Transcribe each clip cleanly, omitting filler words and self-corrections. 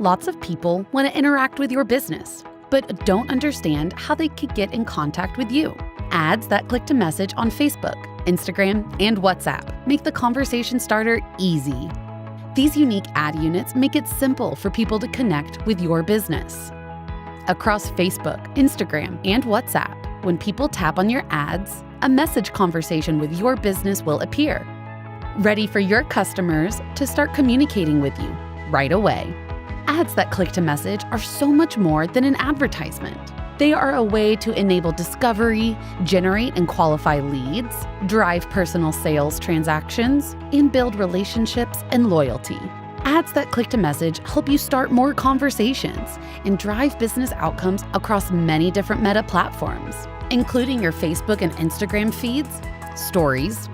Lots of people want to interact with your business, but don't understand how they could get in contact with you. Ads that click to message on Facebook, Instagram, and WhatsApp make the conversation starter easy. These unique ad units make it simple for people to connect with your business. Across Facebook, Instagram, and WhatsApp, when people tap on your ads, a message conversation with your business will appear, ready for your customers to start communicating with you right away. Ads that click to message are so much more than an advertisement. They are a way to enable discovery, generate and qualify leads, drive personal sales transactions, and build relationships and loyalty. Ads that click to message help you start more conversations and drive business outcomes across many different Meta platforms, including your Facebook and Instagram feeds, stories,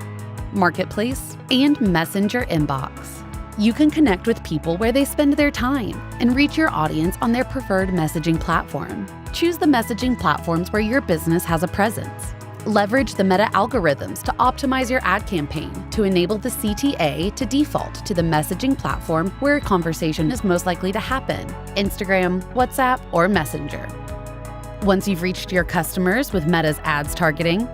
marketplace, and messenger inbox. You can connect with people where they spend their time and reach your audience on their preferred messaging platform. Choose the messaging platforms where your business has a presence. Leverage the Meta algorithms to optimize your ad campaign to enable the CTA to default to the messaging platform where a conversation is most likely to happen: Instagram, WhatsApp, or Messenger. Once you've reached your customers with Meta's ads targeting,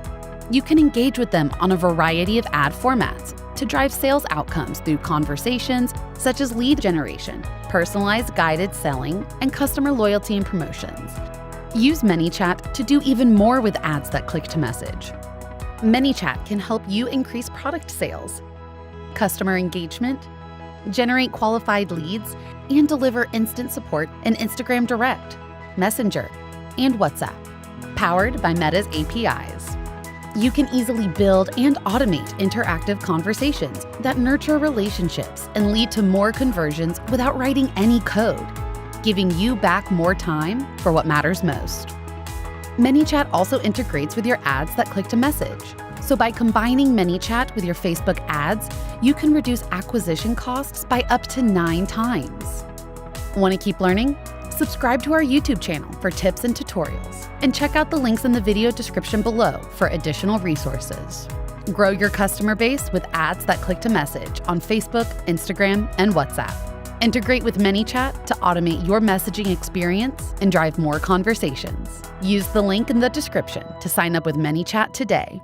you can engage with them on a variety of ad formats to drive sales outcomes through conversations such as lead generation, personalized guided selling, and customer loyalty and promotions. Use ManyChat to do even more with ads that click to message. ManyChat can help you increase product sales, customer engagement, generate qualified leads, and deliver instant support in Instagram Direct, Messenger, and WhatsApp, powered by Meta's APIs. You can easily build and automate interactive conversations that nurture relationships and lead to more conversions without writing any code, giving you back more time for what matters most. ManyChat also integrates with your ads that click to message. So by combining ManyChat with your Facebook ads, you can reduce acquisition costs by up to 9 times. Want to keep learning? Subscribe to our YouTube channel for tips and tutorials, and check out the links in the video description below for additional resources. Grow your customer base with ads that click to message on Facebook, Instagram, and WhatsApp. Integrate with ManyChat to automate your messaging experience and drive more conversations. Use the link in the description to sign up with ManyChat today.